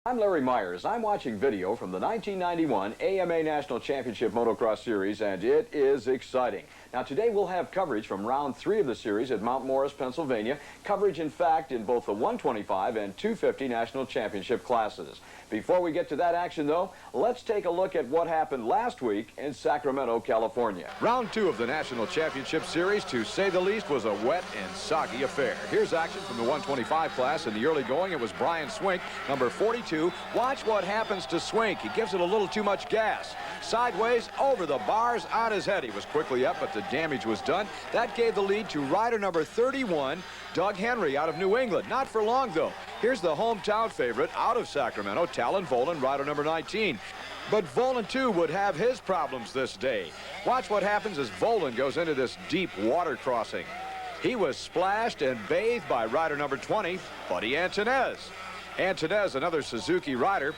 I'm Larry Myers. I'm watching video from the 1991 AMA National Championship Motocross Series, and it is exciting. Now, today we'll have coverage from round 3 of the series at Mount Morris, Pennsylvania. Coverage, in fact, in both the 125 and 250 National Championship classes. Before we get to that action, though, let's take a look at what happened last week in Sacramento, California. Round 2 of the National Championship Series, to say the least, was a wet and soggy affair. Here's action from the 125 class. In the early going, it was Brian Swink, number 42. Watch what happens to Swink. He gives it a little too much gas. Sideways, over the bars, on his head. He was quickly up, but the damage was done. That gave the lead to rider number 31, Doug Henry, out of New England. Not for long, though. Here's the hometown favorite out of Sacramento, Talon Volan, rider number 19. But Volan, too, would have his problems this day. Watch what happens as Volan goes into this deep water crossing. He was splashed and bathed by rider number 20, Buddy Antunez. Antunez, another Suzuki rider,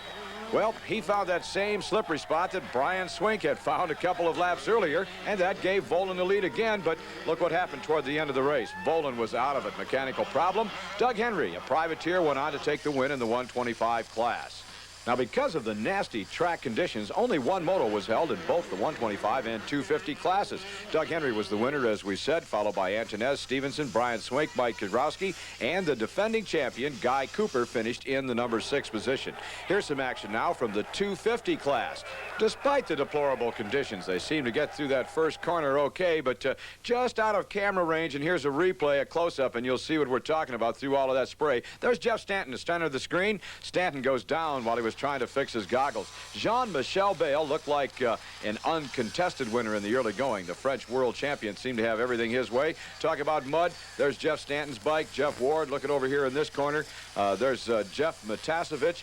well, he found that same slippery spot that Brian Swink had found a couple of laps earlier, and that gave Volan the lead again. But look what happened toward the end of the race. Volan was out of it. Mechanical problem. Doug Henry, a privateer, went on to take the win in the 125 class. Now, because of the nasty track conditions, only one moto was held in both the 125 and 250 classes. Doug Henry was the winner, as we said, followed by Antunez, Stevenson, Brian Swink, Mike Kudrowski, and the defending champion, Guy Cooper, finished in the number 6 position. Here's some action now from the 250 class. Despite the deplorable conditions, they seem to get through that first corner okay, but just out of camera range, and here's a replay, a close-up, and you'll see what we're talking about through all of that spray. There's Jeff Stanton, the center of the screen. Stanton goes down while he was trying to fix his goggles. Jean-Michel Bayle looked like an uncontested winner in the early going. The French world champion seemed to have everything his way. Talk about mud. There's Jeff Stanton's bike. Jeff Ward looking over here in this corner. There's Jeff Matasevich.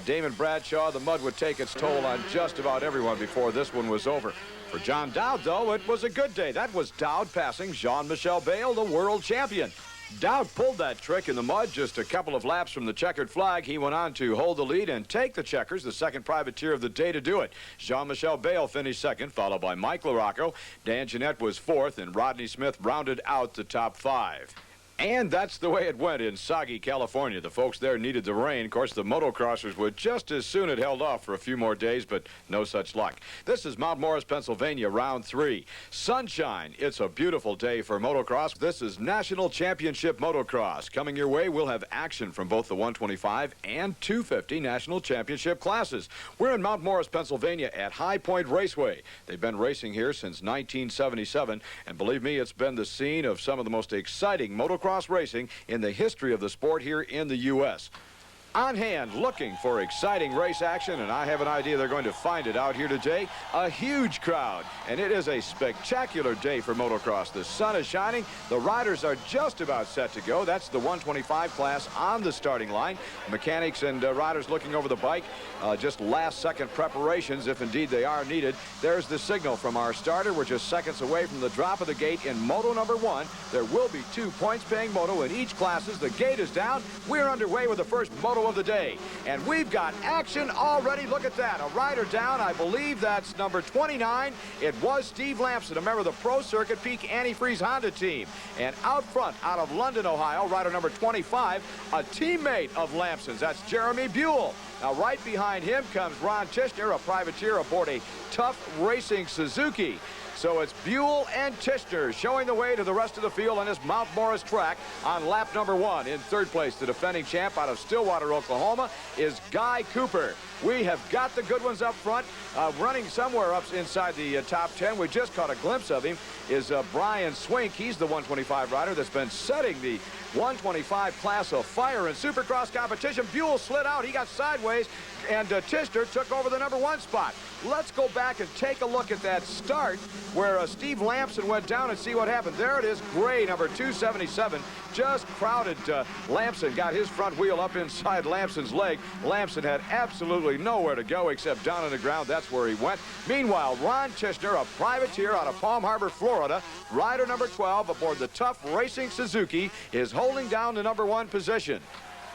Damon Bradshaw. The mud would take its toll on just about everyone before this one was over. For John Dowd, though, it was a good day. That was Dowd passing Jean-Michel Bayle, the world champion. Dowd pulled that trick in the mud just a couple of laps from the checkered flag. He went on to hold the lead and take the checkers, the second privateer of the day to do it. Jean-Michel Bayle finished second, followed by Mike LaRocco. Dan Jeanette was fourth, and Rodney Smith rounded out the top 5. And that's the way it went in soggy California. The folks there needed the rain. Of course, the motocrossers would just as soon have held off for a few more days, but no such luck. This is Mount Morris, Pennsylvania, round 3. Sunshine. It's a beautiful day for motocross. This is National Championship Motocross. Coming your way, we'll have action from both the 125 and 250 National Championship classes. We're in Mount Morris, Pennsylvania at High Point Raceway. They've been racing here since 1977, and believe me, it's been the scene of some of the most exciting motocross racing in the history of the sport here in the U.S. On hand, looking for exciting race action, and I have an idea they're going to find it out here today. A huge crowd, and it is a spectacular day for motocross. The sun is shining. The riders are just about set to go. That's the 125 class on the starting line. Mechanics and riders looking over the bike. Just last-second preparations, if indeed they are needed. There's the signal from our starter. We're just seconds away from the drop of the gate in moto number 1. There will be 2 points-paying moto in each classes. The gate is down. We're underway with the first moto of the day, and we've got action already. Look at that, a rider down. I believe that's number 29. It was Steve Lamson, a member of the Pro Circuit Peak Antifreeze Honda team. And out front, out of London, Ohio, rider number 25, a teammate of Lamson's. That's Jeremy Buell. Now, right behind him comes Ron Tishner, a privateer aboard a tough racing Suzuki. So it's Buell and Tishner showing the way to the rest of the field on this Mount Morris track on lap number 1. In third place, the defending champ out of Stillwater, Oklahoma, is Guy Cooper. We have got the good ones up front. Running somewhere up inside the top 10. We just caught a glimpse of him is Brian Swink. He's the 125 rider that's been setting the 125 class afire in Supercross competition. Buell slid out. He got sideways, and Tishner took over the number 1 spot. Let's go back and take a look at that start where Steve Lamson went down and see what happened. There it is, Gray, number 277, just crowded. Lamson got his front wheel up inside Lamson's leg. Lamson had absolutely nowhere to go except down on the ground. That's where he went. Meanwhile, Ron Tishner, a privateer out of Palm Harbor, Florida, rider number 12 aboard the tough racing Suzuki, is holding down the number 1 position.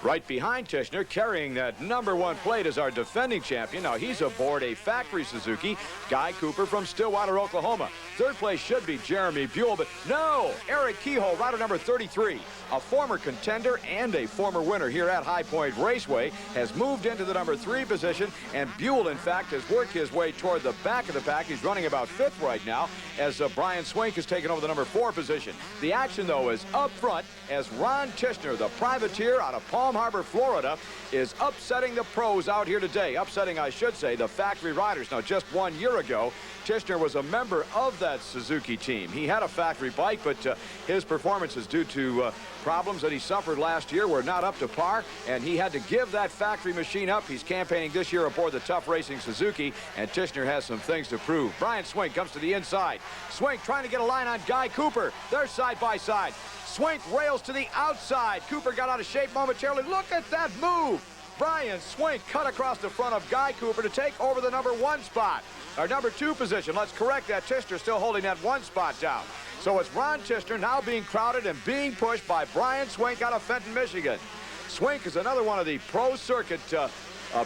Right behind Tichenor, carrying that #1 plate, is our defending champion. Now he's aboard a factory Suzuki, Guy Cooper from Stillwater, Oklahoma. Third place should be Jeremy Buell, but no, Eric Kehoe, rider number 33, a former contender and a former winner here at High Point Raceway, has moved into the #3 position, and Buell, in fact, has worked his way toward the back of the pack. He's running about 5th right now, as Brian Swink has taken over the #4 position. The action, though, is up front as Ron Tichenor, the privateer out of Palm Harbor, Florida, is upsetting the pros out here today. Upsetting, I should say, the factory riders. Now, just 1 year ago, Tichenor was a member of that Suzuki team. He had a factory bike, but his performances due to problems that he suffered last year were not up to par, and he had to give that factory machine up. He's campaigning this year aboard the Tough Racing Suzuki, and Tichenor has some things to prove. Brian Swink comes to the inside. Swink trying to get a line on Guy Cooper. They're side by side. Swink rails to the outside. Cooper got out of shape momentarily. Look at that move. Brian Swink cut across the front of Guy Cooper to take over the #1 spot. Our #2 position. Let's correct that. Tichenor still holding that 1 spot down. So it's Ron Tichenor now being crowded and being pushed by Brian Swink out of Fenton, Michigan. Swink is another one of the pro circuit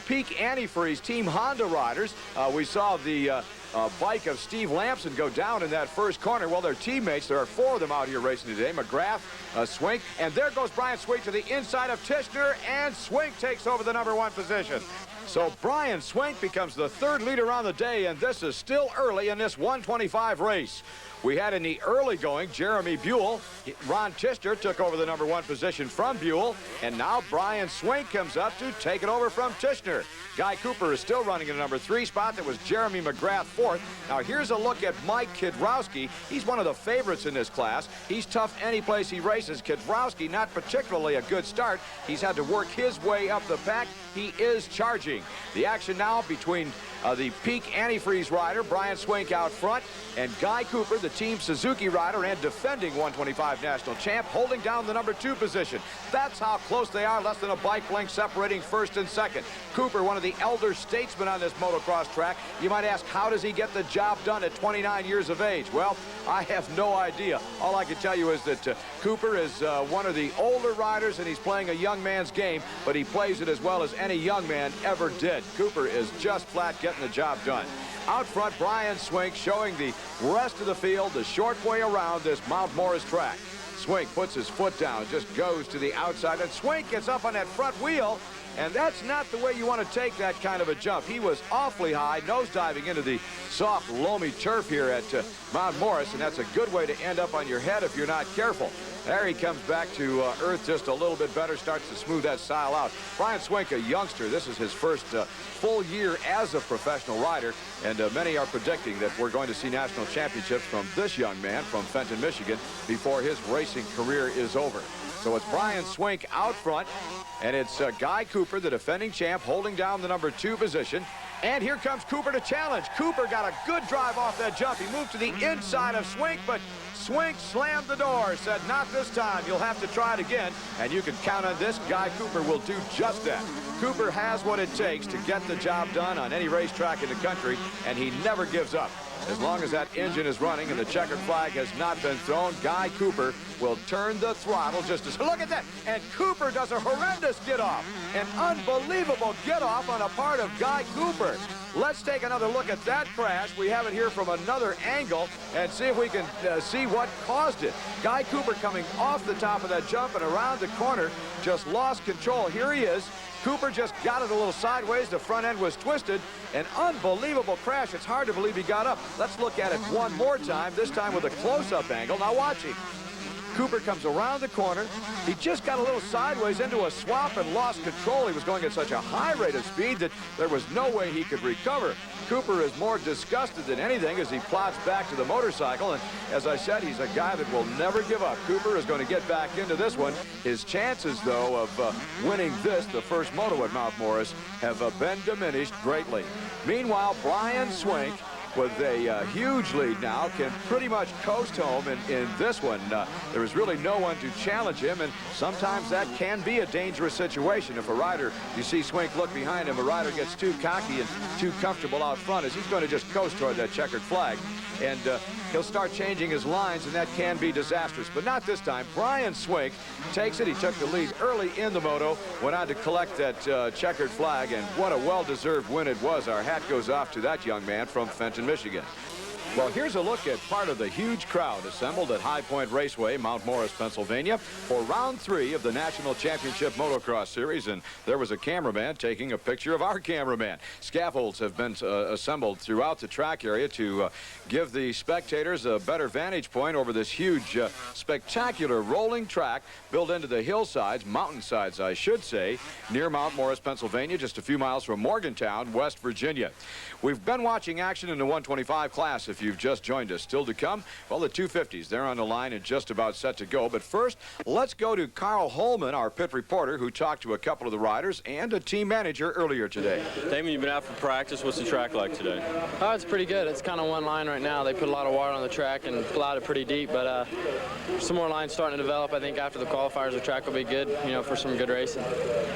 peak antifreeze Team Honda riders. We saw the bike of Steve Lamson go down in that first corner. Well, their teammates, there are 4 of them out here racing today. McGrath, Swink, and there goes Brian Swink to the inside of Tichenor, and Swink takes over the #1 position. So Brian Swink becomes the 3rd leader on the day, and this is still early in this 125 race. We had in the early going Jeremy Buell. Ron Tichenor took over the #1 position from Buell, and now Brian Swink comes up to take it over from Tichenor. Guy Cooper is still running in the #3 spot. That was Jeremy McGrath 4th. Now here's a look at Mike Kidrowski. He's one of the favorites in this class. He's tough any place he races. Kidrowski, not particularly a good start. He's had to work his way up the pack. He is charging. The action now between the peak antifreeze rider, Brian Swink, out front, and Guy Cooper, the Team Suzuki rider and defending 125 national champ, holding down the #2 position. That's how close they are, less than a bike length separating 1st and 2nd. Cooper, one of the elder statesmen on this motocross track. You might ask, how does he get the job done at 29 years of age? Well, I have no idea. All I can tell you is that Cooper is one of the older riders, and he's playing a young man's game, but he plays it as well as any young man ever did. Cooper is just flat getting the job done. Out front, Brian Swink showing the rest of the field the short way around this Mount Morris track. Swink puts his foot down, just goes to the outside, and Swink gets up on that front wheel, and that's not the way you want to take that kind of a jump. He was awfully high, nosediving into the soft, loamy turf here at Mount Morris, and that's a good way to end up on your head if you're not careful. There he comes back to earth just a little bit better, starts to smooth that style out. Brian Swink, a youngster, this is his first full year as a professional rider, and many are predicting that we're going to see national championships from this young man from Fenton, Michigan, before his racing career is over. So it's Brian Swink out front, and it's Guy Cooper, the defending champ, holding down the #2 position. And here comes Cooper to challenge. Cooper got a good drive off that jump. He moved to the inside of Swink, but Swink slammed the door, said, not this time. You'll have to try it again. And you can count on this. Guy Cooper will do just that. Cooper has what it takes to get the job done on any racetrack in the country, and he never gives up. As long as that engine is running and the checkered flag has not been thrown, Guy Cooper will turn the throttle just as... Look at that! And Cooper does a horrendous get-off. An unbelievable get-off on a part of Guy Cooper. Let's take another look at that crash. We have it here from another angle and see if we can see what caused it. Guy Cooper coming off the top of that jump and around the corner just lost control. Here he is. Cooper just got it a little sideways. The front end was twisted. An unbelievable crash. It's hard to believe he got up. Let's look at it one more time, this time with a close-up angle. Now watch him. Cooper comes around the corner. He just got a little sideways into a swap and lost control. He was going at such a high rate of speed that there was no way he could recover. Cooper is more disgusted than anything as he plots back to the motorcycle. And as I said, he's a guy that will never give up. Cooper is going to get back into this one. His chances, though, of winning this, the first moto at Mount Morris, have been diminished greatly. Meanwhile, Brian Swink with a huge lead now, can pretty much coast home in this one. There is really no one to challenge him, and sometimes that can be a dangerous situation. If a rider, you see Swink look behind him, a rider gets too cocky and too comfortable out front, as he's going to just coast toward that checkered flag. And he'll start changing his lines, and that can be disastrous. But not this time. Brian Swink takes it. He took the lead early in the moto, went on to collect that checkered flag, and what a well-deserved win it was. Our hat goes off to that young man from Fenton, Michigan. Well, here's a look at part of the huge crowd assembled at High Point Raceway, Mount Morris, Pennsylvania, for round 3 of the National Championship Motocross Series. And there was a cameraman taking a picture of our cameraman. Scaffolds have been assembled throughout the track area to give the spectators a better vantage point over this huge, spectacular rolling track built into the hillsides, mountainsides, I should say, near Mount Morris, Pennsylvania, just a few miles from Morgantown, West Virginia. We've been watching action in the 125 class. If you've just joined us, still to come, well, the 250s, they're on the line and just about set to go. But first, let's go to Carl Holman, our pit reporter, who talked to a couple of the riders and a team manager earlier today. Damon, you've been out for practice. What's the track like today? Oh, it's pretty good. It's kind of one line right now. They put a lot of water on the track and plowed it pretty deep, but some more lines starting to develop. I think after the qualifiers, the track will be good, you know, for some good racing.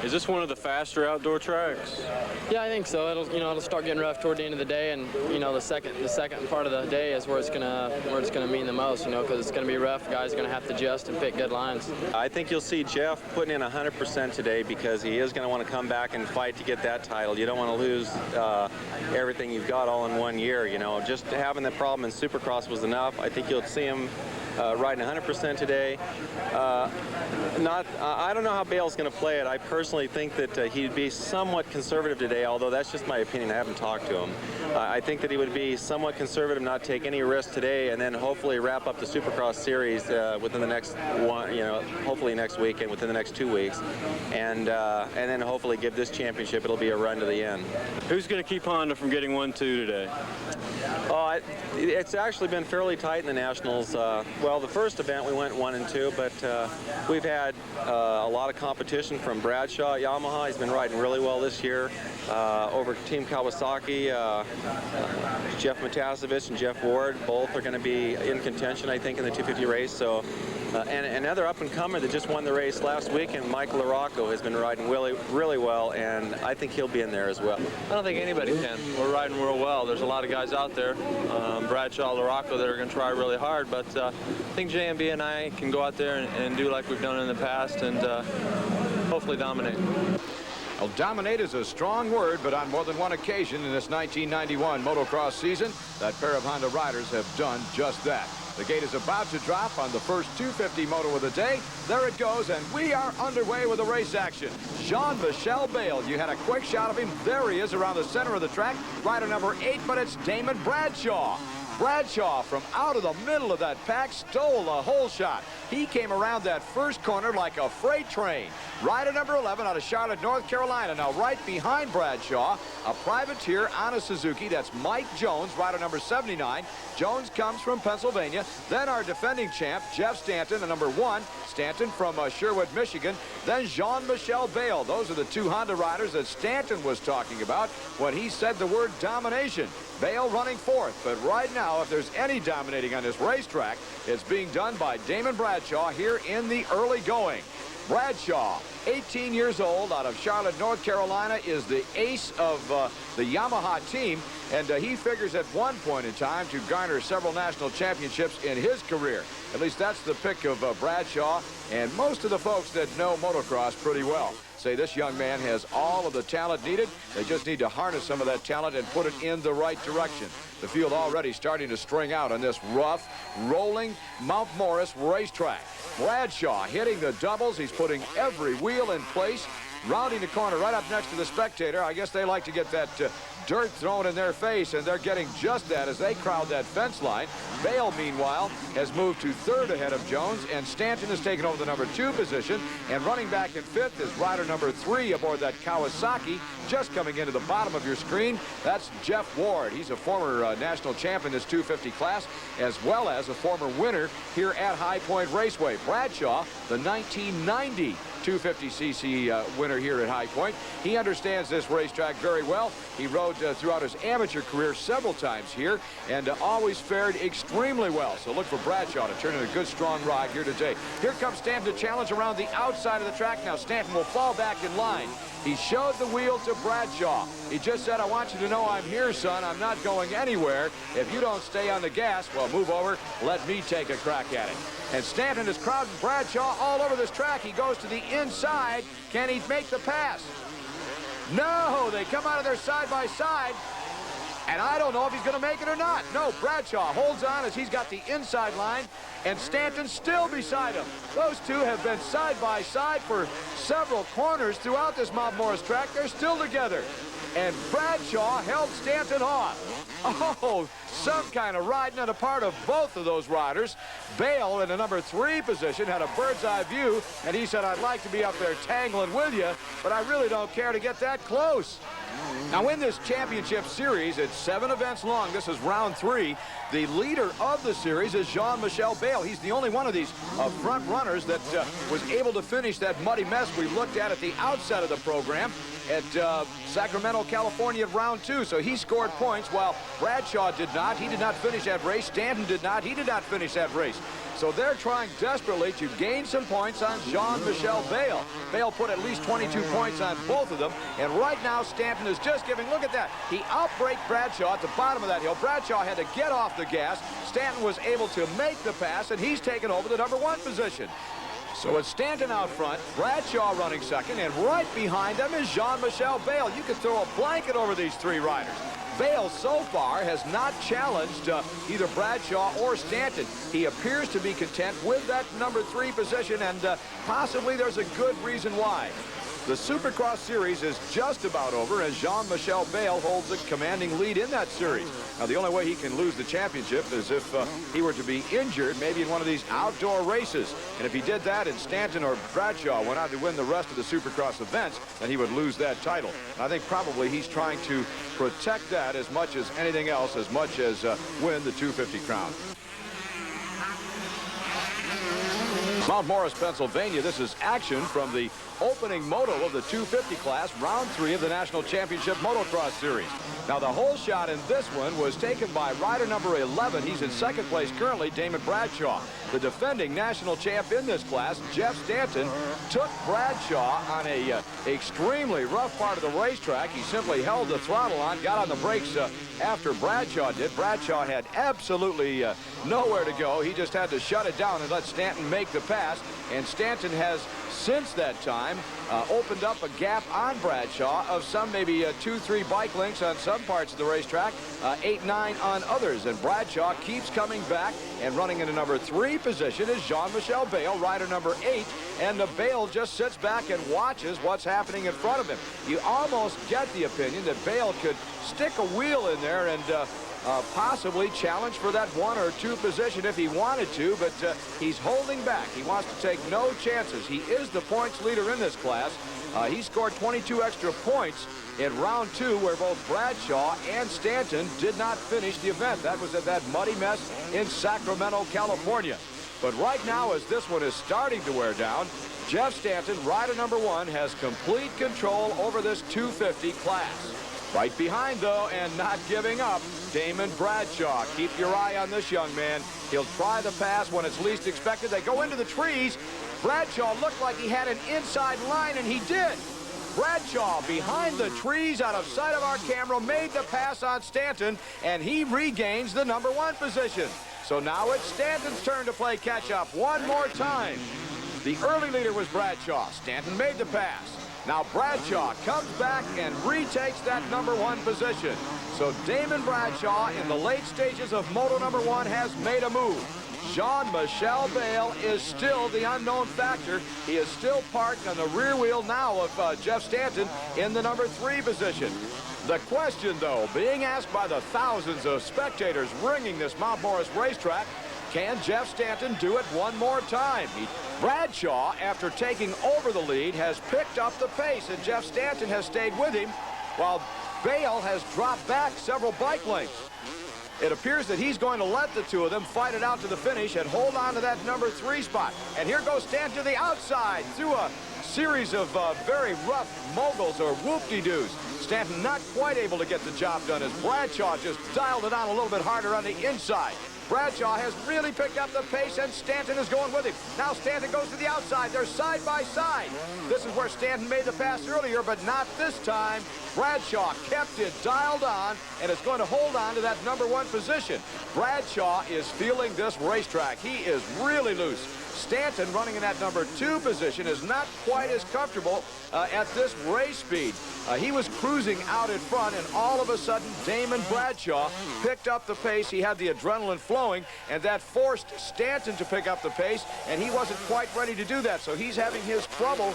Is this one of the faster outdoor tracks? Yeah, I think so. It'll start getting rough toward the end of the day, and the second part of the day is where it's gonna mean the most, because it's gonna be rough. Guys are gonna have to adjust and pick good lines. I think you'll see Jeff putting in 100% today, because he is going to want to come back and fight to get that title. You don't want to lose everything you've got all in one year. Just having the problem in Supercross was enough. I think you'll see him riding 100% today. I don't know how Bale's going to play it. I personally think that he'd be somewhat conservative today, although that's just my opinion. I haven't talked to him. I think that he would be somewhat conservative, not take any risks today, and then hopefully wrap up the Supercross series within the next hopefully next weekend, within the next 2 weeks, and then hopefully give this championship. It'll be a run to the end. Who's going to keep Honda from getting 1-2 today? Oh, it's actually been fairly tight in the Nationals. Well, the first event we went 1 and 2, but we've had a lot of competition from Bradshaw at Yamaha. He's been riding really well this year. Over Team Kawasaki, Jeff Matasevich and Jeff Ward, both are going to be in contention, I think, in the 250 race. So, and another up-and-comer that just won the race last week, and Mike LaRocco has been riding really well, and I think he'll be in there as well. I don't think anybody can. We're riding real well. There's a lot of guys out there, Bradshaw, LaRocco, that are going to try really hard, but I think JMB and I can go out there and do like we've done in the past and hopefully dominate. Well, dominate is a strong word, but on more than one occasion in this 1991 motocross season, that pair of Honda riders have done just that. The gate is about to drop on the first 250 moto of the day. There it goes, and we are underway with the race action. Jean-Michel Bale, you had a quick shot of him. There he is around the center of the track, rider number 8, but it's Damon Bradshaw. Bradshaw, from out of the middle of that pack, stole the whole shot. He came around that first corner like a freight train. Rider number 11 out of Charlotte, North Carolina. Now right behind Bradshaw, a privateer on a Suzuki. That's Mike Jones, rider number 79. Jones comes from Pennsylvania. Then our defending champ, Jeff Stanton, the number 1. Stanton from Sherwood, Michigan. Then Jean-Michel Bale. Those are the 2 Honda riders that Stanton was talking about when he said the word domination. Bale running 4th, but right now, if there's any dominating on this racetrack, it's being done by Damon Bradshaw here in the early going. Bradshaw, 18 years old, out of Charlotte, North Carolina, is the ace of the Yamaha team, and he figures at one point in time to garner several national championships in his career. At least that's the pick of Bradshaw, and most of the folks that know motocross pretty well say this young man has all of the talent needed. They just need to harness some of that talent and put it in the right direction. The field already starting to string out on this rough, rolling Mount Morris racetrack. Bradshaw hitting the doubles. He's putting every wheel in place. Rounding the corner right up next to the spectator. I guess they like to get that dirt thrown in their face, and they're getting just that as they crowd that fence line. Bale, meanwhile, has moved to 3rd ahead of Jones, and Stanton has taken over the number 2 position. And running back in 5th is rider number 3 aboard that Kawasaki. Just coming into the bottom of your screen, that's Jeff Ward. He's a former national champ in this 250 class, as well as a former winner here at High Point Raceway. Bradshaw, the 1990 250cc winner here at High Point. He understands this racetrack very well. He rode throughout his amateur career several times here and always fared extremely well. So look for Bradshaw to turn in a good, strong ride here today. Here comes Stanton to challenge around the outside of the track. Now Stanton will fall back in line. He showed the wheel to Bradshaw. He just said, I want you to know I'm here, son. I'm not going anywhere. If you don't stay on the gas, well, move over. Let me take a crack at it. And Stanton is crowding Bradshaw all over this track. He goes to the inside. Can he make the pass? No, they come out of there side by side. And I don't know if he's going to make it or not. No, Bradshaw holds on as he's got the inside line, and Stanton's still beside him. Those two have been side by side for several corners throughout this Mount Morris track. They're still together. And Bradshaw held Stanton off. Oh, some kind of riding on the part of both of those riders. Bale in the number 3 position had a bird's eye view, and he said, I'd like to be up there tangling with you, but I really don't care to get that close. Now in this championship series, it's 7 events long. This is round 3. The leader of the series is Jean-Michel Bale. He's the only one of these front runners that was able to finish that muddy mess we looked at the outset of the program at Sacramento, California at round 2. So he scored points while Bradshaw did not. He did not finish that race. Stanton did not. He did not finish that race. So they're trying desperately to gain some points on Jean-Michel Bale. Bale put at least 22 points on both of them. And right now, Stanton is just giving, look at that. He outbraked Bradshaw at the bottom of that hill. Bradshaw had to get off the gas. Stanton was able to make the pass, and he's taken over the number 1 position. So it's Stanton out front, Bradshaw running second, and right behind them is Jean-Michel Bale. You could throw a blanket over these 3 riders. Bale so far has not challenged either Bradshaw or Stanton. He appears to be content with that number 3 position, and possibly there's a good reason why. The Supercross series is just about over as Jean-Michel Bale holds a commanding lead in that series. Now, the only way he can lose the championship is if he were to be injured, maybe in one of these outdoor races. And if he did that and Stanton or Bradshaw went on to win the rest of the Supercross events, then he would lose that title. And I think probably he's trying to protect that as much as anything else, as much as win the 250 crown. Mount Morris, Pennsylvania. This is action from the opening moto of the 250 class, round 3 of the National Championship Motocross Series. Now, the whole shot in this one was taken by rider number 11. He's in second place currently, Damon Bradshaw. The defending national champ in this class, Jeff Stanton, took Bradshaw on a extremely rough part of the racetrack. He simply held the throttle on, got on the brakes after Bradshaw did. Bradshaw had absolutely nowhere to go. He just had to shut it down and let Stanton make the pass. And Stanton has, since that time, opened up a gap on Bradshaw of some maybe 2-3 bike lengths on some parts of the racetrack, 8-9 on others. And Bradshaw keeps coming back, and running in the number 3 position is Jean-Michel Bale, rider number 8. And Bale just sits back and watches what's happening in front of him. You almost get the opinion that Bale could stick a wheel in there and possibly challenge for that 1 or 2 position if he wanted to, but he's holding back. He wants to take no chances. He is the points leader in this class. He scored 22 extra points in round 2, where both Bradshaw and Stanton did not finish the event. That was at that muddy mess in Sacramento, California. But right now, as this one is starting to wear down, Jeff Stanton, rider number 1, has complete control over this 250 class. Right behind, though, and not giving up, Damon Bradshaw. Keep your eye on this young man. He'll try the pass when it's least expected. They go into the trees. Bradshaw looked like he had an inside line, and he did. Bradshaw, behind the trees, out of sight of our camera, made the pass on Stanton, and he regains the number 1 position. So now it's Stanton's turn to play catch-up one more time. The early leader was Bradshaw. Stanton made the pass. Now Bradshaw comes back and retakes that number 1 position. So Damon Bradshaw, in the late stages of Moto number 1, has made a move. Jean-Michel Bale is still the unknown factor. He is still parked on the rear wheel now of Jeff Stanton in the number 3 position. The question, though, being asked by the thousands of spectators ringing this Mount Morris racetrack, can Jeff Stanton do it one more time? Bradshaw, after taking over the lead, has picked up the pace, and Jeff Stanton has stayed with him, while Bale has dropped back several bike lengths. It appears that he's going to let the two of them fight it out to the finish and hold on to that number 3 spot. And here goes Stanton to the outside through a series of very rough moguls or whoop-de-doos. Stanton not quite able to get the job done as Bradshaw just dialed it on a little bit harder on the inside. Bradshaw has really picked up the pace, and Stanton is going with him. Now Stanton goes to the outside. They're side by side. This is where Stanton made the pass earlier, but not this time. Bradshaw kept it dialed on and is going to hold on to that number 1 position. Bradshaw is feeling this racetrack. He is really loose. Stanton, running in that number 2 position, is not quite as comfortable at this race speed. He was cruising out in front, and all of a sudden, Damon Bradshaw picked up the pace. He had the adrenaline flowing, and that forced Stanton to pick up the pace, and he wasn't quite ready to do that. So he's having his trouble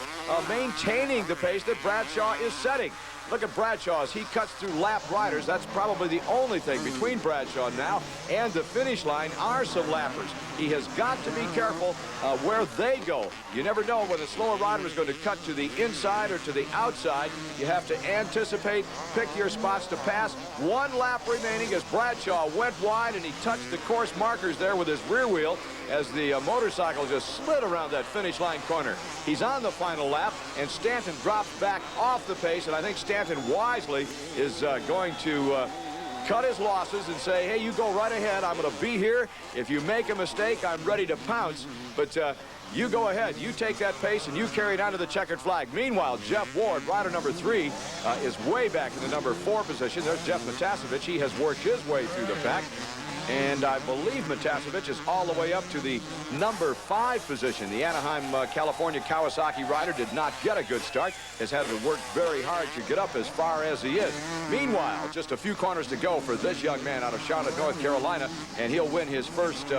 maintaining the pace that Bradshaw is setting. Look at Bradshaw as he cuts through lap riders. That's probably the only thing between Bradshaw now and the finish line are some lappers. He has got to be careful where they go. You never know when a slower rider is going to cut to the inside or to the outside. You have to anticipate, pick your spots to pass. 1 lap remaining as Bradshaw went wide, and he touched the course markers there with his rear wheel as the motorcycle just slid around that finish line corner. He's on the final lap, and Stanton drops back off the pace, and I think Stanton wisely is going to cut his losses and say, hey, you go right ahead. I'm going to be here. If you make a mistake, I'm ready to pounce. But you go ahead. You take that pace, and you carry it onto the checkered flag. Meanwhile, Jeff Ward, rider number 3, is way back in the number 4 position. There's Jeff Matasevich. He has worked his way through the pack. And I believe Matasevich is all the way up to the number 5 position. The Anaheim, California Kawasaki rider did not get a good start. Has had to work very hard to get up as far as he is. Meanwhile, just a few corners to go for this young man out of Charlotte, North Carolina, and he'll win his first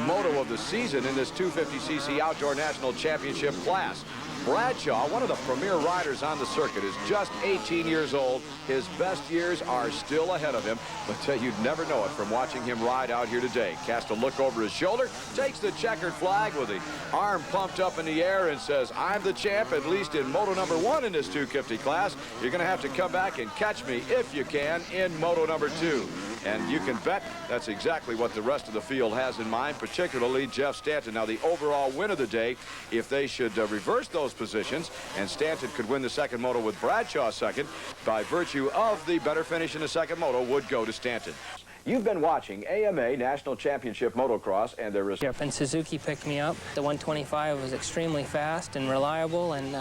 moto of the season in this 250cc Outdoor National Championship class. Bradshaw, one of the premier riders on the circuit, is just 18 years old. His best years are still ahead of him, but you'd never know it from watching him ride out here today. Cast a look over his shoulder, takes the checkered flag with the arm pumped up in the air and says, I'm the champ, at least in moto number 1 in this 250 class. You're going to have to come back and catch me, if you can, in moto number 2. And you can bet that's exactly what the rest of the field has in mind, particularly Jeff Stanton. Now, the overall win of the day, if they should reverse those positions, and Stanton could win the second moto with Bradshaw second, by virtue of the better finish in the second moto, would go to Stanton. You've been watching AMA National Championship Motocross, and there is... And Suzuki picked me up. The 125 was extremely fast and reliable, and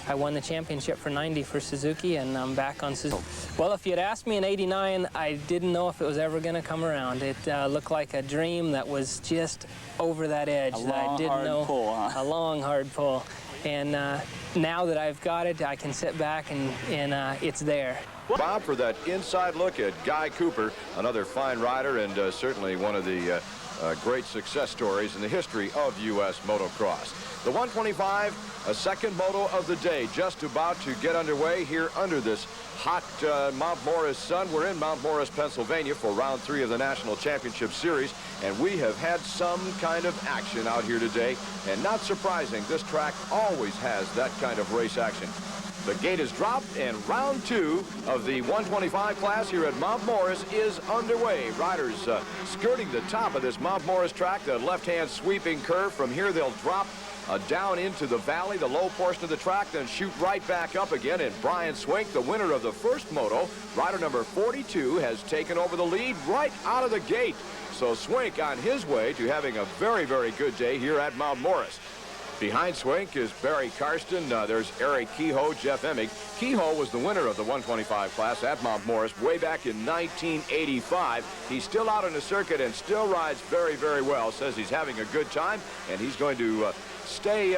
I won the championship for 90 for Suzuki, and I'm back on Suzuki. Well, if you'd asked me in '89, I didn't know if it was ever going to come around. It looked like a dream that was just over that edge. A long, hard pull. And now that I've got it, I can sit back and it's there. Bob, for that inside look at Guy Cooper, another fine rider and certainly one of the great success stories in the history of U.S. motocross. The 125, a second moto of the day, just about to get underway here under this hot Mount Morris sun. We're in Mount Morris, Pennsylvania for round 3 of the National Championship Series, and we have had some kind of action out here today, and not surprising, this track always has that kind of race action. The gate is dropped, and round 2 of the 125 class here at Mount Morris is underway. Riders skirting the top of this Mount Morris track, the left-hand sweeping curve. From here, they'll drop down into the valley, the low portion of the track, then shoot right back up again. And Brian Swink, the winner of the first moto, rider number 42, has taken over the lead right out of the gate. So Swink on his way to having a very, very good day here at Mount Morris. Behind Swink is Barry Karsten. There's Eric Kehoe, Jeff Emig. Kehoe was the winner of the 125 class at Mount Morris way back in 1985. He's still out on the circuit and still rides very, very well. Says he's having a good time, and he's going to stay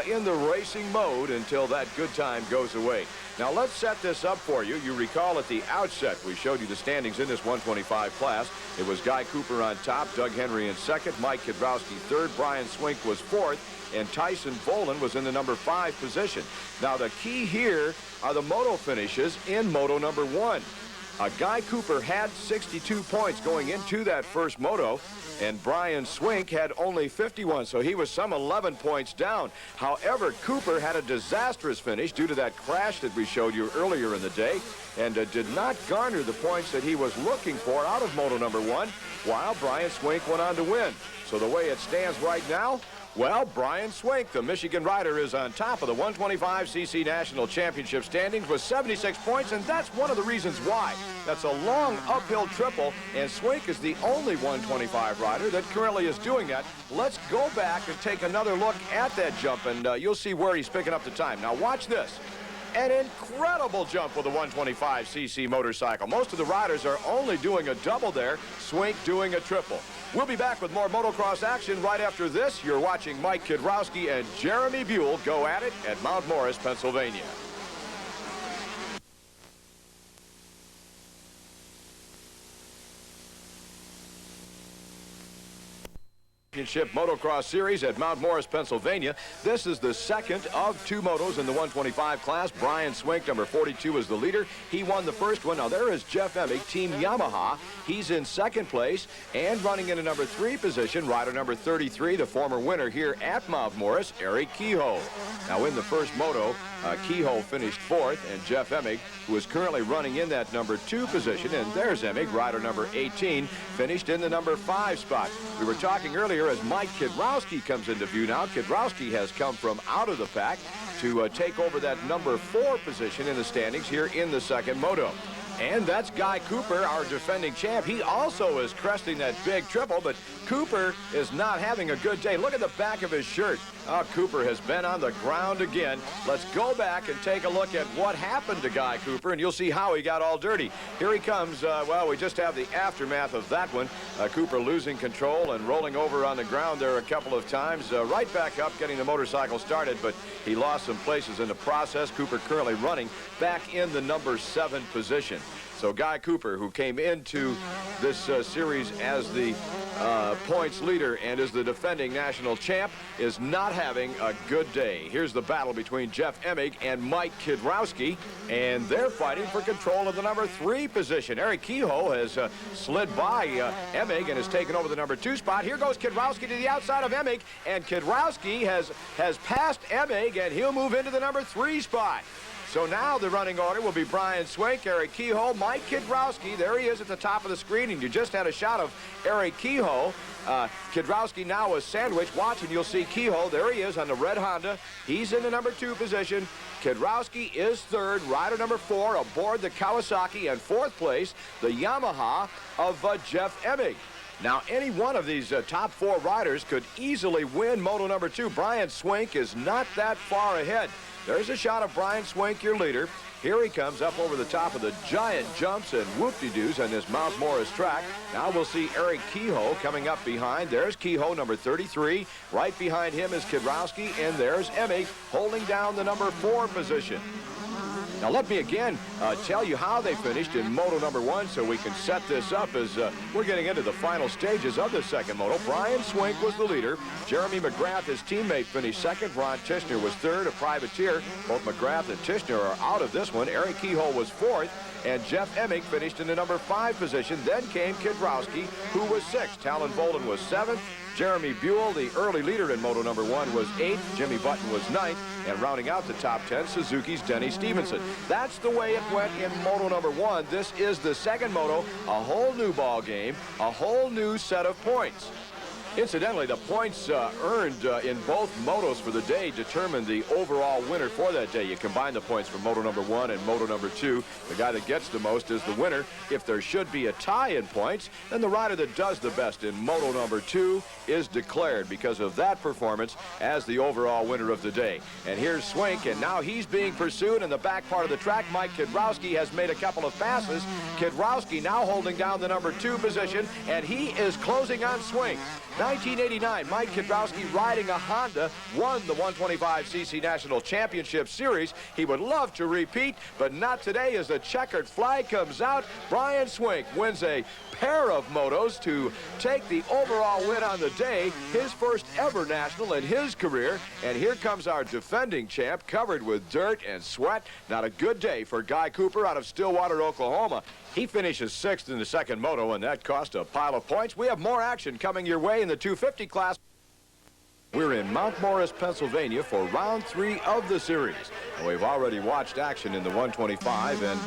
in the racing mode until that good time goes away. Now, let's set this up for you. You recall at the outset, we showed you the standings in this 125 class. It was Guy Cooper on top, Doug Henry in second, Mike Kidrowski third, Brian Swink was fourth, and Tyson Volan was in the number 5 position. Now, the key here are the moto finishes in moto number 1. Guy Cooper had 62 points going into that first moto, and Brian Swink had only 51, so he was some 11 points down. However, Cooper had a disastrous finish due to that crash that we showed you earlier in the day. and did not garner the points that he was looking for out of Moto number 1, while Brian Swink went on to win. So the way it stands right now, well, Brian Swink, the Michigan rider, is on top of the 125cc National Championship standings with 76 points, and that's one of the reasons why. That's a long uphill triple, and Swink is the only 125 rider that currently is doing that. Let's go back and take another look at that jump, and you'll see where he's picking up the time. Now watch this. An incredible jump with a 125cc motorcycle. Most of the riders are only doing a double there, Swink doing a triple. We'll be back with more motocross action right after this. You're watching Mike Kidrowski and Jeremy Buell go at it at Mount Morris, Pennsylvania. Championship Motocross Series at Mount Morris, Pennsylvania. This is the second of 2 motos in the 125 class. Brian Swink, number 42, is the leader. He won the first one. Now there is Jeff Emig, Team Yamaha. He's in second place and running in a number 3 position. Rider number 33, the former winner here at Mount Morris, Eric Kehoe. Now in the first moto, Kehoe finished 4th, and Jeff Emig, who is currently running in that number 2 position, and there's Emig, rider number 18, finished in the number 5 spot. We were talking earlier as Mike Kidrowski comes into view now. Kidrowski has come from out of the pack to take over that number 4 position in the standings here in the second moto. And that's Guy Cooper, our defending champ. He also is cresting that big triple, but Cooper is not having a good day. Look at the back of his shirt. Oh, Cooper has been on the ground again. Let's go back and take a look at what happened to Guy Cooper, and you'll see how he got all dirty. Here he comes. Well, we just have the aftermath of that one. Cooper losing control and rolling over on the ground there a couple of times. Right back up, getting the motorcycle started, but he lost some places in the process. Cooper currently running back in the number 7 position. So Guy Cooper, who came into this series as the points leader and is the defending national champ, is not having a good day. Here's the battle between Jeff Emig and Mike Kidrowski, and they're fighting for control of the number 3 position. Eric Kehoe has slid by Emig and has taken over the number 2 spot. Here goes Kidrowski to the outside of Emig, and Kidrowski has passed Emig, and he'll move into the number 3 spot. So now the running order will be Brian Swink, Eric Kehoe, Mike Kidrowski. There he is at the top of the screen, and you just had a shot of Eric Kehoe. Kidrowski now is sandwiched. Watch, and you'll see Kehoe. There he is on the red Honda. He's in the number 2 position. Kidrowski is 3rd. Rider number 4 aboard the Kawasaki, and 4th place, the Yamaha of Jeff Emig. Now, any one of these top 4 riders could easily win Moto number 2. Brian Swink is not that far ahead. There's a shot of Brian Swink, your leader. Here he comes up over the top of the giant jumps and whoop-de-doos on this Mount Morris track. Now we'll see Eric Kehoe coming up behind. There's Kehoe, number 33. Right behind him is Kidrowski, and there's Emig holding down the number 4 position. Now let me again tell you how they finished in Moto number 1 so we can set this up as we're getting into the final stages of the second moto. Brian Swink was the leader. Jeremy McGrath, his teammate, finished 2nd. Ron Tishner was 3rd, a privateer. Both McGrath and Tishner are out of this one. Eric Kehoe was 4th, and Jeff Emig finished in the number 5 position. Then came Kidrowski, who was 6th. Talon Bolden was 7th. Jeremy Buell, the early leader in Moto number 1, was 8th. Jimmy Button was 9th. And rounding out the top 10, Suzuki's Denny Stevenson. That's the way it went in Moto number 1. This is the second moto, a whole new ball game, a whole new set of points. Incidentally, the points earned in both motos for the day determine the overall winner for that day. You combine the points from Moto number 1 and Moto number 2. The guy that gets the most is the winner. If there should be a tie in points, then the rider that does the best in Moto number 2 is declared because of that performance as the overall winner of the day. And here's Swink, and now he's being pursued in the back part of the track. Mike Kidrowski has made a couple of passes. Kidrowski now holding down the number 2 position, and he is closing on Swink. 1989, Mike Kidrowski, riding a Honda, won the 125cc National Championship Series. He would love to repeat, but not today as the checkered flag comes out. Brian Swink wins a pair of motos to take the overall win on the day, his first ever national in his career. And here comes our defending champ, covered with dirt and sweat. Not a good day for Guy Cooper out of Stillwater, Oklahoma. He finishes 6th in the second moto, and that cost a pile of points. We have more action coming your way in the 250 class. We're in Mount Morris, Pennsylvania for round 3 of the series. We've already watched action in the 125 and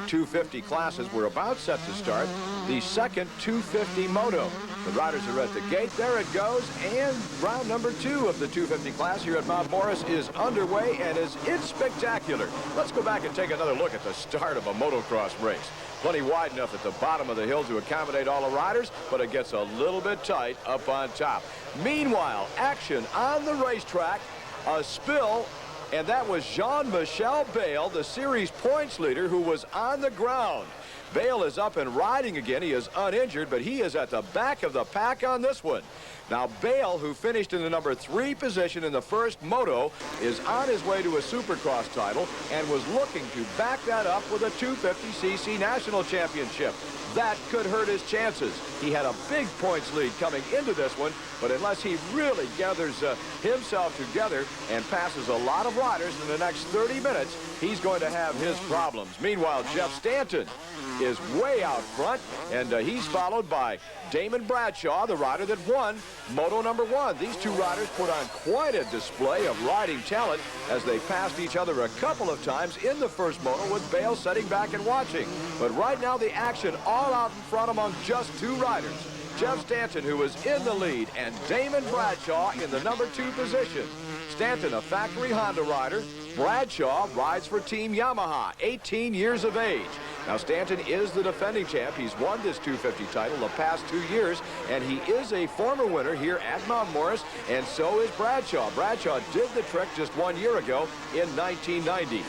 250 classes. We're about set to start the second 250 moto. The riders are at the gate. There it goes. And round number 2 of the 250 class here at Mount Morris is underway, and it's spectacular. Let's go back and take another look at the start of a motocross race. Plenty wide enough at the bottom of the hill to accommodate all the riders, but it gets a little bit tight up on top. Meanwhile, action on the racetrack, a spill, and that was Jean-Michel Bayle, the series points leader, who was on the ground. Bayle is up and riding again. He is uninjured, but he is at the back of the pack on this one. Now, Bayle, who finished in the number 3 position in the first moto, is on his way to a Supercross title and was looking to back that up with a 250cc national championship. That could hurt his chances. He had a big points lead coming into this one, but unless he really gathers himself together and passes a lot of riders in the next 30 minutes, he's going to have his problems. Meanwhile, Jeff Stanton is way out front, and he's followed by Damon Bradshaw, the rider that won Moto number 1. These two riders put on quite a display of riding talent as they passed each other a couple of times in the first moto, with Bayle sitting back and watching. But right now the action all out in front among just 2 riders. Jeff Stanton, who is in the lead, and Damon Bradshaw in the number 2 position. Stanton, a factory Honda rider. Bradshaw rides for Team Yamaha, 18 years of age. Now, Stanton is the defending champ. He's won this 250 title the past 2 years, and he is a former winner here at Mount Morris, and so is Bradshaw. Bradshaw did the trick just 1 year ago in 1990.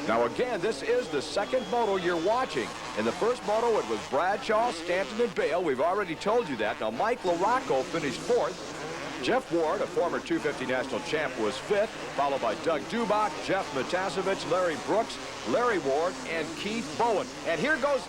Now, again, this is the second moto you're watching. In the first moto, it was Bradshaw, Stanton, and Bayle. We've already told you that. Now, Mike LaRocco finished 4th. Jeff Ward, a former 250 national champ, was 5th, followed by Doug Dubach, Jeff Matasevich, Larry Brooks, Larry Ward, and Keith Bowen. And here goes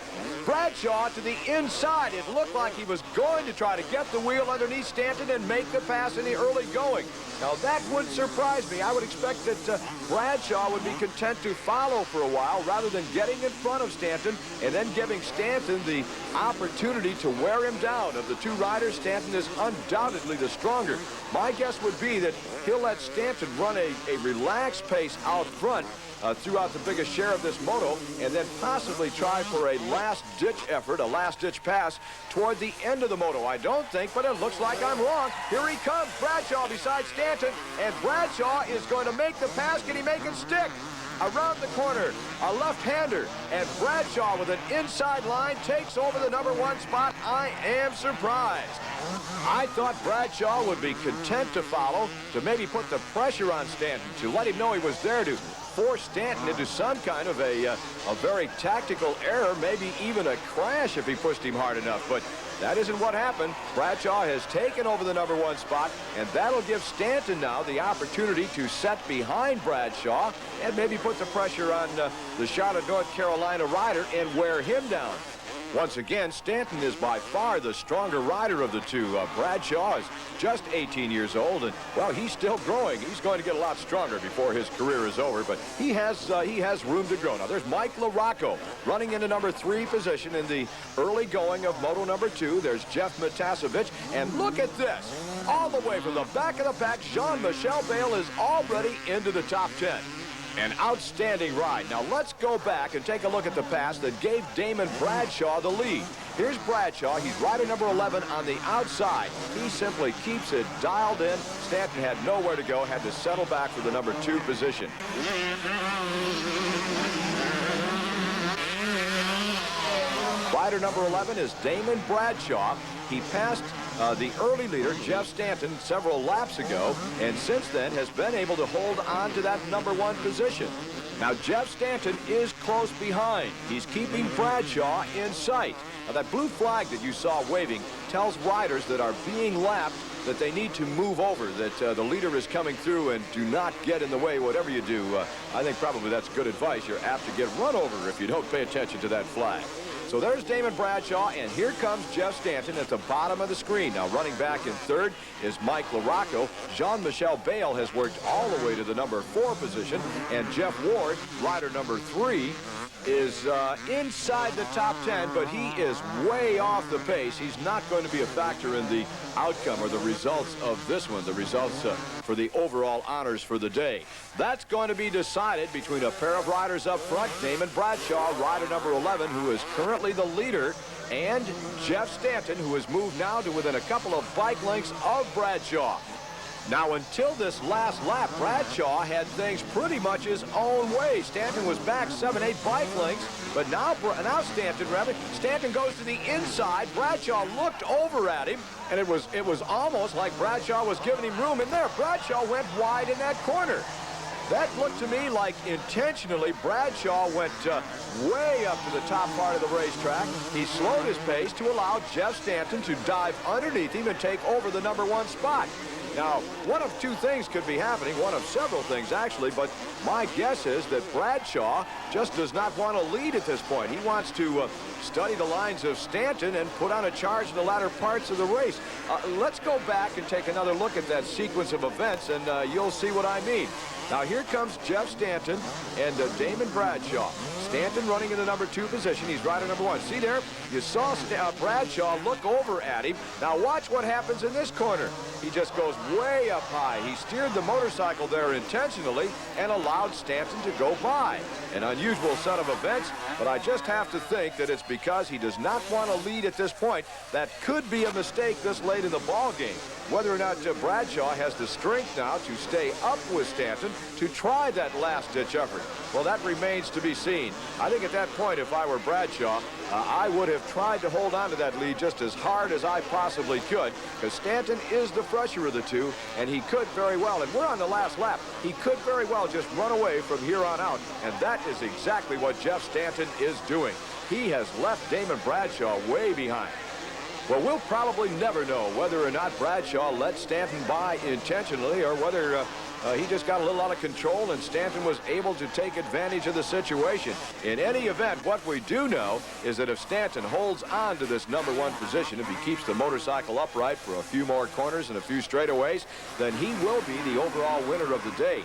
Bradshaw to the inside. It looked like he was going to try to get the wheel underneath Stanton and make the pass in the early going. Now, that would surprise me. I would expect that Bradshaw would be content to follow for a while rather than getting in front of Stanton and then giving Stanton the opportunity to wear him down. Of the 2 riders, Stanton is undoubtedly the stronger. My guess would be that he'll let Stanton run a relaxed pace out front throughout the biggest share of this moto, and then possibly try for a last-ditch effort, a last-ditch pass toward the end of the moto. I don't think, but it looks like I'm wrong. Here he comes, Bradshaw beside Stanton, and Bradshaw is going to make the pass. Can he make it stick? Around the corner, a left-hander, and Bradshaw with an inside line takes over the number 1 spot. I am surprised. I thought Bradshaw would be content to follow, to maybe put the pressure on Stanton, to let him know he was there, to force Stanton into some kind of a very tactical error, maybe even a crash if he pushed him hard enough. But that isn't what happened. Bradshaw has taken over the number 1 spot, and that'll give Stanton now the opportunity to set behind Bradshaw and maybe put the pressure on the Charlotte, North Carolina rider and wear him down. Once again, Stanton is by far the stronger rider of the 2. Bradshaw is just 18 years old, and, well, he's still growing. He's going to get a lot stronger before his career is over, but he has room to grow. Now, there's Mike LaRocco running into number 3 position in the early going of moto number 2. There's Jeff Matasevich, and look at this. All the way from the back of the pack, Jean-Michel Bayle is already into the top 10. An outstanding ride. Now let's go back and take a look at the pass that gave Damon Bradshaw the lead. Here's Bradshaw. He's rider number 11 on the outside. He simply keeps it dialed in. Stanton had nowhere to go, had to settle back for the number 2 position. Rider number 11 is Damon Bradshaw. He passed the early leader, Jeff Stanton, several laps ago, and since then has been able to hold on to that number 1 position. Now, Jeff Stanton is close behind. He's keeping Bradshaw in sight. Now, that blue flag that you saw waving tells riders that are being lapped that they need to move over, that the leader is coming through, and do not get in the way whatever you do. I think probably that's good advice. You're apt to get run over if you don't pay attention to that flag. So there's Damon Bradshaw, and here comes Jeff Stanton at the bottom of the screen. Now, running back in 3rd is Mike LaRocco. Jean-Michel Bayle has worked all the way to the number 4 position, and Jeff Ward, rider number 3, is inside the top 10, but he is way off the pace. He's not going to be a factor in the outcome or the results of this one, the results for the overall honors for the day. That's going to be decided between a pair of riders up front, Damon Bradshaw, rider number 11, who is currently the leader, and Jeff Stanton, who has moved now to within a couple of bike lengths of Bradshaw. Now, until this last lap, Bradshaw had things pretty much his own way. Stanton was back 7-8 bike lengths, but now Stanton goes to the inside. Bradshaw looked over at him, and it was almost like Bradshaw was giving him room in there. Bradshaw went wide in that corner. That looked to me like intentionally Bradshaw went way up to the top part of the racetrack. He slowed his pace to allow Jeff Stanton to dive underneath him and take over the #1 spot. Now, one of two things could be happening, one of several things actually, but my guess is that Bradshaw just does not want to lead at this point. He wants to study the lines of Stanton and put on a charge in the latter parts of the race. Let's go back and take another look at that sequence of events, and you'll see what I mean. Now, here comes Jeff Stanton and Damon Bradshaw. Stanton running in the #2 position. He's rider number 1. See there? You saw Bradshaw look over at him. Now, watch what happens in this corner. He just goes way up high. He steered the motorcycle there intentionally and allowed Stanton to go by. An unusual set of events, but I just have to think that it's because he does not want to lead at this point. That could be a mistake this late in the ball game. Whether or not Bradshaw has the strength now to stay up with Stanton to try that last-ditch effort, well, that remains to be seen. I think at that point, if I were Bradshaw, I would have tried to hold on to that lead just as hard as I possibly could, because Stanton is the fresher of the two, and he could very well, and we're on the last lap, he could very well just run away from here on out, and that is exactly what Jeff Stanton is doing. He has left Damon Bradshaw way behind. Well, we'll probably never know whether or not Bradshaw let Stanton by intentionally or whether he just got a little out of control and Stanton was able to take advantage of the situation. In any event, what we do know is that if Stanton holds on to this #1 position, if he keeps the motorcycle upright for a few more corners and a few straightaways, then he will be the overall winner of the day.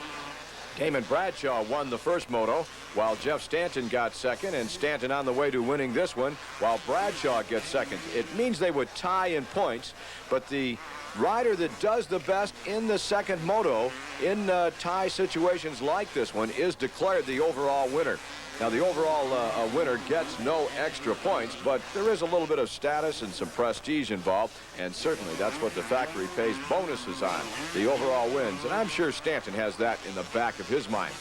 Damon Bradshaw won the first moto, while Jeff Stanton got second, and Stanton on the way to winning this one, while Bradshaw gets second. It means they would tie in points, but the rider that does the best in the second moto in tie situations like this one is declared the overall winner. Now, the overall winner gets no extra points, but there is a little bit of status and some prestige involved, and certainly that's what the factory pays bonuses on, the overall wins, and I'm sure Stanton has that in the back of his mind.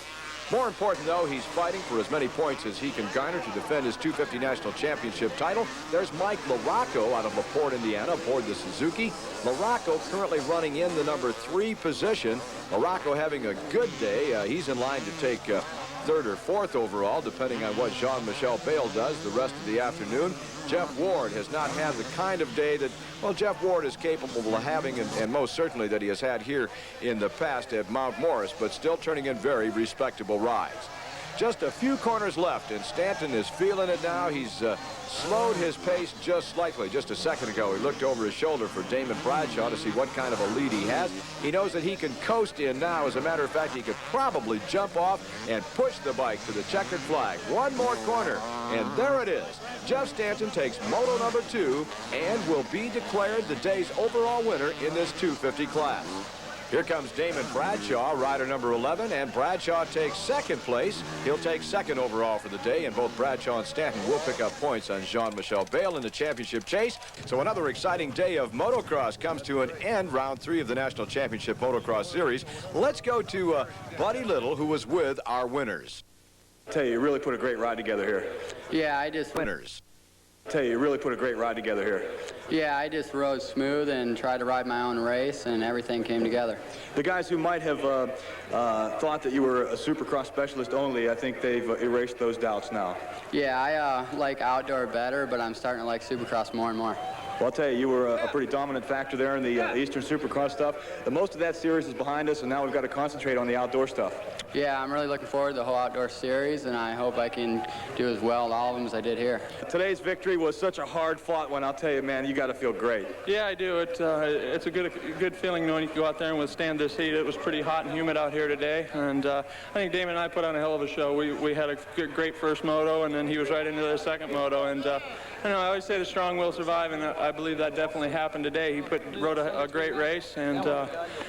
More important, though, he's fighting for as many points as he can garner to defend his 250 National Championship title. There's Mike LaRocco out of LaPorte, Indiana, aboard the Suzuki. LaRocco currently running in the #3 position. LaRocco having a good day. He's in line to take 3rd or 4th overall, depending on what Jean-Michel Bayle does the rest of the afternoon. Jeff Ward has not had the kind of day that, well, Jeff Ward is capable of having, and most certainly that he has had here in the past at Mount Morris, but still turning in very respectable rides. Just a few corners left, and Stanton is feeling it now. He's slowed his pace just slightly. Just a second ago, he looked over his shoulder for Damon Bradshaw to see what kind of a lead he has. He knows that he can coast in now. As a matter of fact, he could probably jump off and push the bike to the checkered flag. One more corner, and there it is. Jeff Stanton takes moto #2 and will be declared the day's overall winner in this 250 class. Here comes Damon Bradshaw, rider number 11, and Bradshaw takes second place. He'll take second overall for the day, and both Bradshaw and Stanton will pick up points on Jean-Michel Bayle in the championship chase. So another exciting day of motocross comes to an end, round 3 of the National Championship Motocross Series. Let's go to Buddy Little, who was with our winners. I tell you really put a great ride together here. Yeah, I just Winners. I tell you really put a great ride together here. Yeah, I just rode smooth and tried to ride my own race, and everything came together. The guys who might have thought that you were a Supercross specialist only, I think they've erased those doubts now. Yeah, I like outdoor better, but I'm starting to like Supercross more and more. Well, I'll tell you, you were a pretty dominant factor there in the Eastern Supercross stuff. Most of that series is behind us, and now we've got to concentrate on the outdoor stuff. Yeah, I'm really looking forward to the whole outdoor series, and I hope I can do as well at all of them as I did here. Today's victory was such a hard-fought one. I'll tell you, man, you got to feel great. Yeah, I do. It's a good feeling knowing you can go out there and withstand this heat. It was pretty hot and humid out here today, and I think Damon and I put on a hell of a show. We had a great first moto, and then he was right into the second moto, and I always say the strong will survive, and I believe that definitely happened today. He rode a great race, and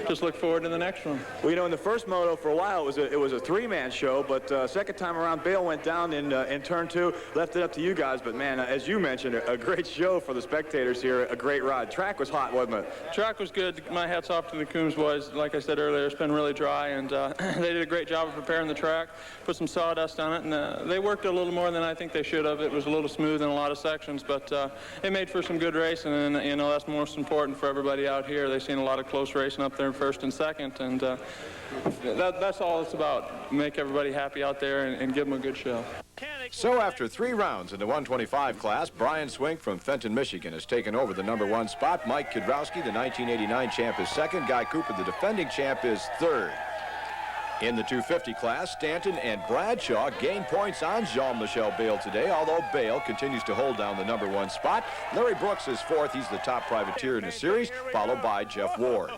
just look forward to the next one. Well, you know, in the first moto for a while it was a three-man show, but second time around, Bale went down in turn 2, left it up to you guys. But man, as you mentioned, a great show for the spectators here, a great ride. Track was hot, wasn't it? Track was good. My hat's off to the Coombs boys. Like I said earlier, it's been really dry, and they did a great job of preparing the track. Put some sawdust on it, and they worked a little more than I think they should have. It was a little smooth in a lot of sections, but it made for some good racing, and you know that's most important for everybody out here. They've seen a lot of close racing up there, first and second, and that's all it's about. Make everybody happy out there and give them a good show. So after 3 rounds in the 125 class, Brian Swink from Fenton, Michigan has taken over the #1 spot. Mike Kudrowski, the 1989 champ, is second. Guy Cooper, the defending champ, is third. In the 250 class, Stanton and Bradshaw gain points on Jean-Michel Bale today, although Bale continues to hold down the #1 spot. Larry Brooks is fourth. He's the top privateer in the series, followed by Jeff Ward.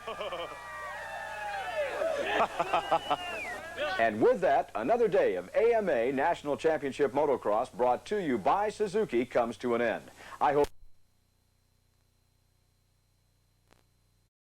And with that, another day of AMA National Championship Motocross brought to you by Suzuki comes to an end. I hope